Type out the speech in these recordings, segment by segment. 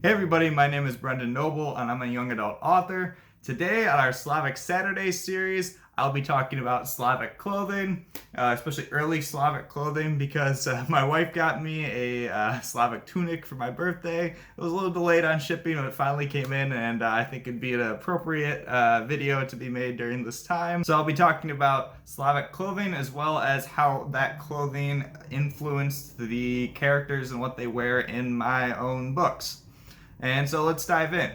Hey everybody, my name is Brendan Noble and I'm a young adult author. Today on our Slavic Saturday series, I'll be talking about Slavic clothing, especially early Slavic clothing because my wife got me a Slavic tunic for my birthday. It was a little delayed on shipping, but it finally came in and I think it'd be an appropriate video to be made during this time. So I'll be talking about Slavic clothing as well as how that clothing influenced the characters and what they wear in my own books. And so let's dive in.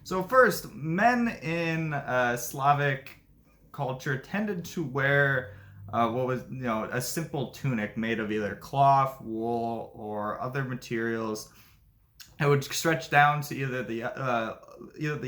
So first, men in Slavic culture tended to wear what was, a simple tunic made of either cloth, wool, or other materials. It would stretch down to either the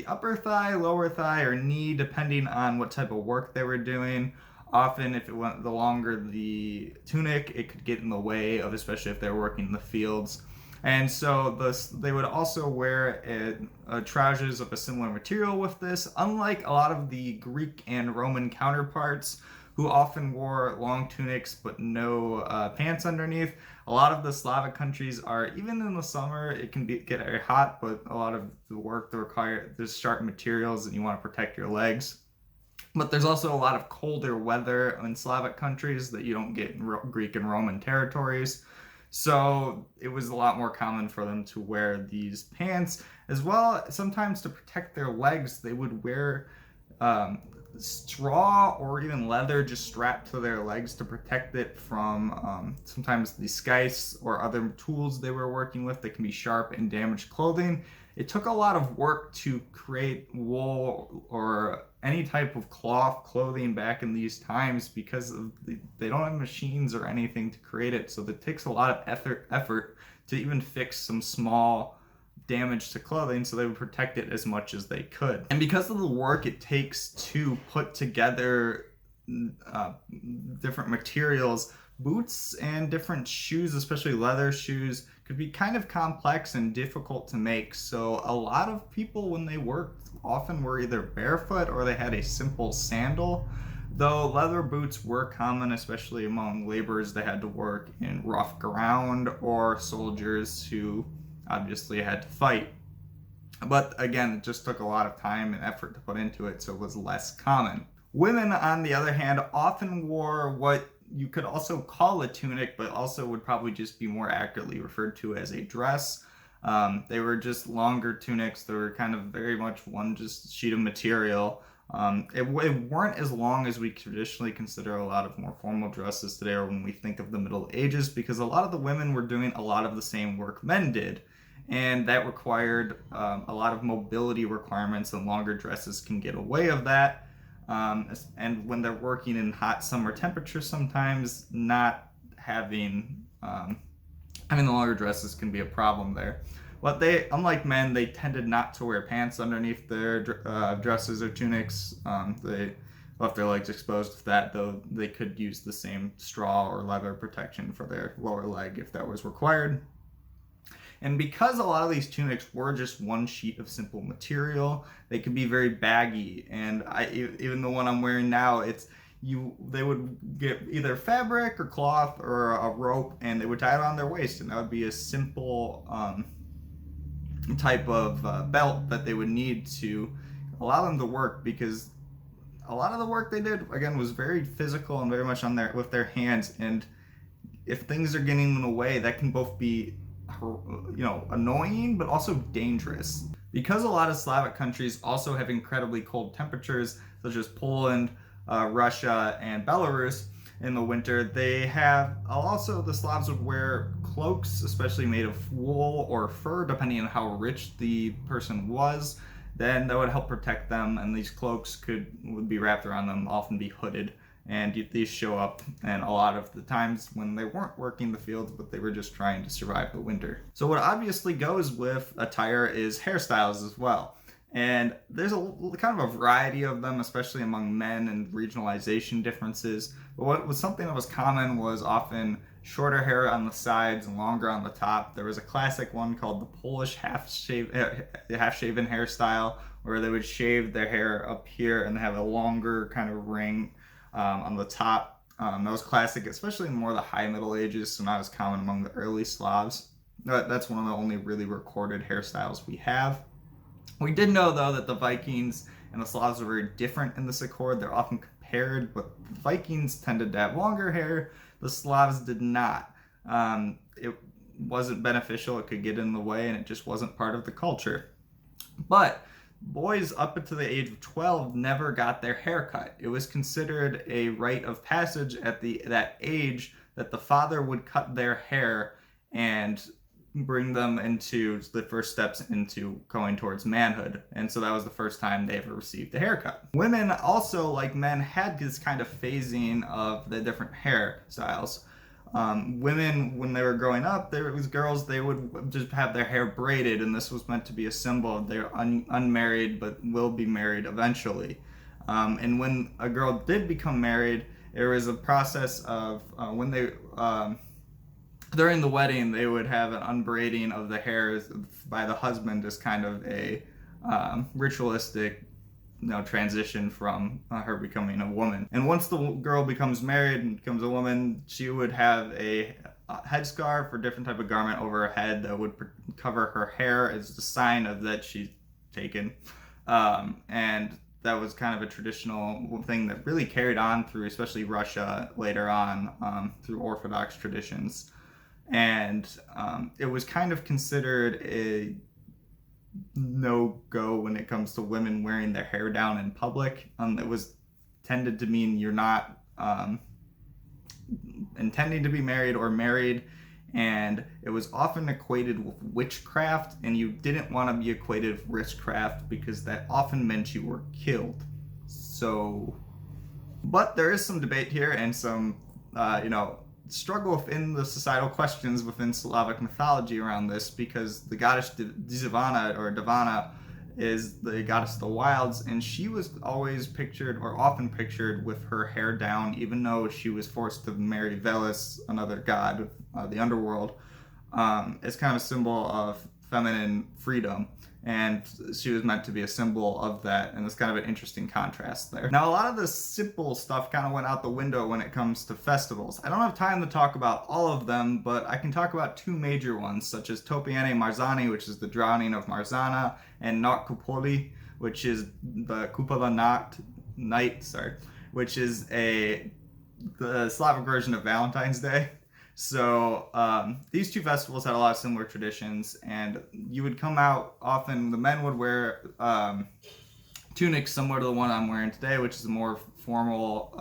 upper thigh, lower thigh, or knee, depending on what type of work they were doing. Often, if it went the longer the tunic, it could get in the way of, especially if they were working in the fields. And so they would also wear trousers of a similar material with this, unlike a lot of the Greek and Roman counterparts who often wore long tunics but no pants underneath. A lot of the Slavic countries are, even in the summer, it can get very hot, but a lot of the work there's sharp materials and you want to protect your legs. But there's also a lot of colder weather in Slavic countries that you don't get in Greek and Roman territories. So it was a lot more common for them to wear these pants. As well, sometimes to protect their legs, they would wear straw or even leather just strapped to their legs to protect it from sometimes the scythes or other tools they were working with that can be sharp and damage clothing. It took a lot of work to create wool or any type of cloth clothing back in these times because they don't have machines or anything to create it. So it takes a lot of effort to even fix some small damage to clothing, so they would protect it as much as they could. And because of the work it takes to put together different materials, boots and different shoes, especially leather shoes, could be kind of complex and difficult to make. So a lot of people, when they worked, often were either barefoot or they had a simple sandal. Though leather boots were common, especially among laborers that had to work in rough ground or soldiers who obviously had to fight. But again, it just took a lot of time and effort to put into it, so it was less common. Women, on the other hand, often wore what you could also call a tunic, but also would probably just be more accurately referred to as a dress. They were just longer tunics. They were kind of very much one just sheet of material. It weren't as long as we traditionally consider a lot of more formal dresses today, or when we think of the Middle Ages, because a lot of the women were doing a lot of the same work men did. And that required a lot of mobility requirements, and longer dresses can get away of that. And when they're working in hot summer temperatures, sometimes not having the longer dresses can be a problem there. But they, unlike men, they tended not to wear pants underneath their dresses or tunics. They left their legs exposed to that, though they could use the same straw or leather protection for their lower leg if that was required. And because a lot of these tunics were just one sheet of simple material, they could be very baggy. And even the one I'm wearing now, they would get either fabric or cloth or a rope, and they would tie it on their waist, and that would be a simple type of belt that they would need to allow them to work, because a lot of the work they did, again, was very physical and very much with their hands. And if things are getting in the way, that can both be annoying but also dangerous. Because a lot of Slavic countries also have incredibly cold temperatures, such as Poland, Russia, and Belarus in the winter, the Slavs would wear cloaks, especially made of wool or fur, depending on how rich the person was. Then that would help protect them, and these cloaks would be wrapped around them, often be hooded. And these show up and a lot of the times when they weren't working the fields, but they were just trying to survive the winter. So what obviously goes with attire is hairstyles as well. And there's a kind of a variety of them, especially among men, and regionalization differences. But what was something that was common was often shorter hair on the sides and longer on the top. There was a classic one called the Polish half-shaven hairstyle, where they would shave their hair up here and have a longer kind of ring on the top. That was classic, especially in more of the high Middle Ages, so not as common among the early Slavs. That's one of the only really recorded hairstyles we have. We did know, though, that the Vikings and the Slavs were very different in this accord. They're often compared, but the Vikings tended to have longer hair. The Slavs did not. It wasn't beneficial. It could get in the way, and it just wasn't part of the culture. But boys up until the age of 12 never got their hair cut. It was considered a rite of passage at that age that the father would cut their hair and bring them into the first steps into going towards manhood. And so that was the first time they ever received a haircut. Women also, like men, had this kind of phasing of the different hairstyles. Women, when they were growing up, there was girls, they would just have their hair braided, and this was meant to be a symbol of they're unmarried but will be married eventually. And when a girl did become married, there was a process of when they during the wedding, they would have an unbraiding of the hair by the husband as kind of a ritualistic, transition from her becoming a woman. And once the girl becomes married and becomes a woman, she would have a headscarf or different type of garment over her head that would cover her hair as a sign of that she's taken. And that was kind of a traditional thing that really carried on through, especially Russia later on, through Orthodox traditions. And it was kind of considered a no-go when it comes to women wearing their hair down in public. It was tended to mean you're not intending to be married or married, and it was often equated with witchcraft, and you didn't want to be equated with witchcraft because that often meant you were killed. So, but there is some debate here and some, struggle within the societal questions within Slavic mythology around this, because the goddess Divana is the goddess of the wilds, and she was always pictured, or often pictured, with her hair down, even though she was forced to marry Veles, another god of the underworld, as kind of a symbol of feminine freedom. And she was meant to be a symbol of that, and it's kind of an interesting contrast there. Now, a lot of the simple stuff kind of went out the window when it comes to festivals. I don't have time to talk about all of them, but I can talk about two major ones, such as Topiene Marzani, which is the drowning of Marzana, and Not Kupoli, which is the Kupola night, which is the Slavic version of Valentine's Day. So these two festivals had a lot of similar traditions, and you would come out often, the men would wear tunics similar to the one I'm wearing today, which is a more formal,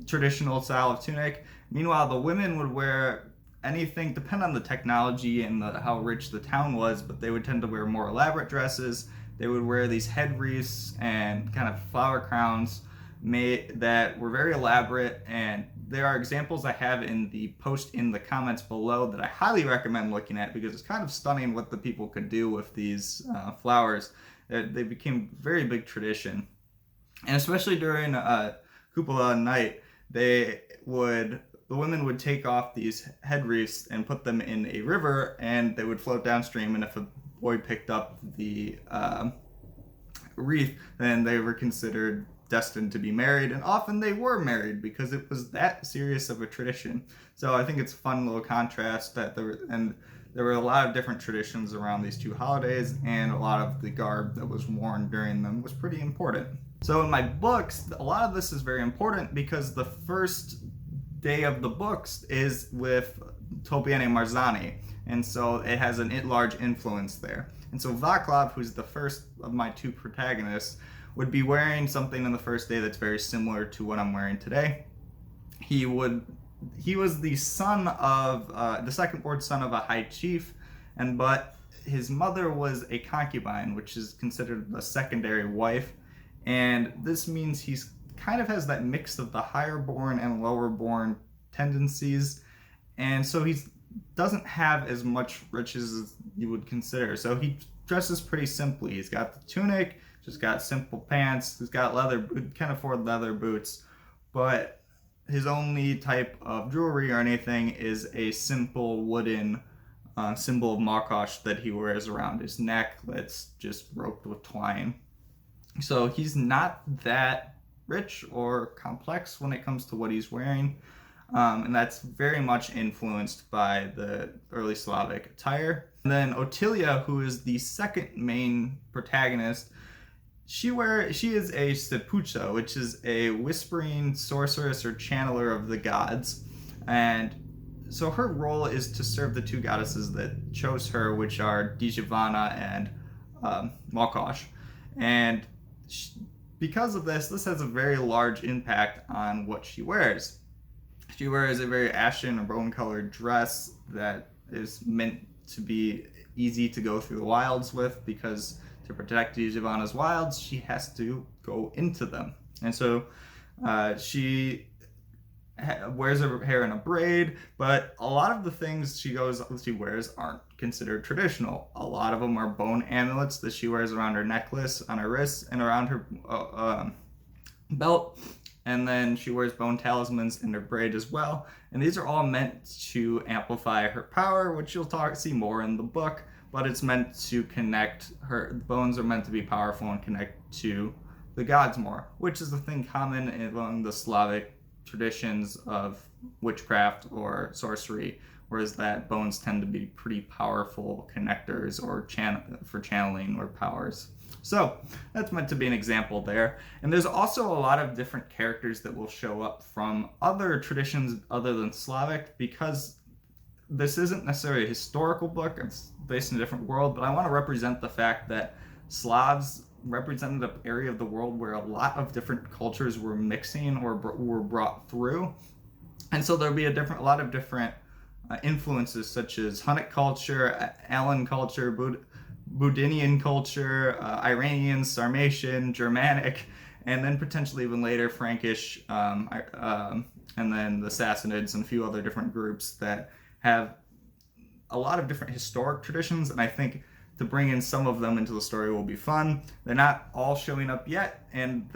traditional style of tunic. Meanwhile, the women would wear anything, depend on the technology and how rich the town was, but they would tend to wear more elaborate dresses. They would wear these head wreaths and kind of flower crowns that were very elaborate, and there are examples I have in the post in the comments below that I highly recommend looking at, because it's kind of stunning what the people could do with these flowers. They became a very big tradition, and especially during Kupola night, the women would take off these head wreaths and put them in a river, and they would float downstream, and if a boy picked up the wreath, then they were considered destined to be married, and often they were married because it was that serious of a tradition. So I think it's a fun little contrast that there were a lot of different traditions around these two holidays, and a lot of the garb that was worn during them was pretty important. So in my books, a lot of this is very important because the first day of the books is with Topiene Marzani, and so it has a large influence there. And so Vaclav, who's the first of my two protagonists, would be wearing something on the first day that's very similar to what I'm wearing today. He was the son of the second-born son of a high chief, but his mother was a concubine, which is considered a secondary wife, and this means he's kind of has that mix of the higher-born and lower-born tendencies, and so he doesn't have as much riches as you would consider. So he dresses pretty simply. He's got the tunic, just got simple pants, he's got can't afford leather boots, but his only type of jewelry or anything is a simple wooden symbol of Makosh that he wears around his neck that's just roped with twine. So he's not that rich or complex when it comes to what he's wearing. And that's very much influenced by the early Slavic attire. And then Otilia, who is the second main protagonist, she is a Sepucha, which is a whispering sorceress or channeler of the gods. And so her role is to serve the two goddesses that chose her, which are Dijivana and Malkosh. And because of this has a very large impact on what she wears. She wears a very ashen or bone-colored dress that is meant to be easy to go through the wilds with, because to protect Dijivana's wilds, she has to go into them. And so she wears her hair in a braid, but a lot of the things she wears aren't considered traditional. A lot of them are bone amulets that she wears around her necklace, on her wrists, and around her belt. And then she wears bone talismans in her braid as well. And these are all meant to amplify her power, which you'll see more in the book, but it's meant to connect her. The bones are meant to be powerful and connect to the gods more, which is the thing common among the Slavic traditions of witchcraft or sorcery, whereas that bones tend to be pretty powerful connectors or for channeling or powers. So that's meant to be an example there. And there's also a lot of different characters that will show up from other traditions other than Slavic, because this isn't necessarily a historical book, it's based in a different world, but I want to represent the fact that Slavs represented an area of the world where a lot of different cultures were mixing or were brought through. And so there'll be a lot of different influences, such as Hunnic culture, Allan culture, Budinian culture, Iranian, Sarmatian, Germanic, and then potentially even later Frankish, and then the Sassanids and a few other different groups that have a lot of different historic traditions. And I think to bring in some of them into the story will be fun. They're not all showing up yet, and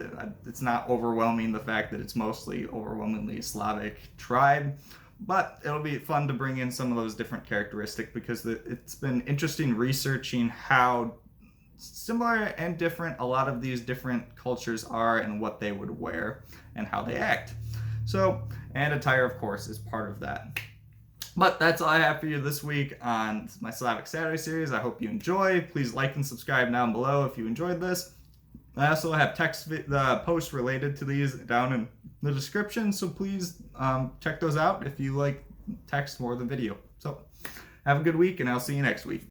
it's not overwhelming, the fact that it's mostly overwhelmingly Slavic tribe. But it'll be fun to bring in some of those different characteristics, because it's been interesting researching how similar and different a lot of these different cultures are and what they would wear and how they act. So, and attire, of course, is part of that. But that's all I have for you this week on my Slavic Saturday series. I hope you enjoy. Please like and subscribe down below if you enjoyed this. I also have the posts related to these down in the description, so please check those out if you like text more than video. So have a good week, and I'll see you next week.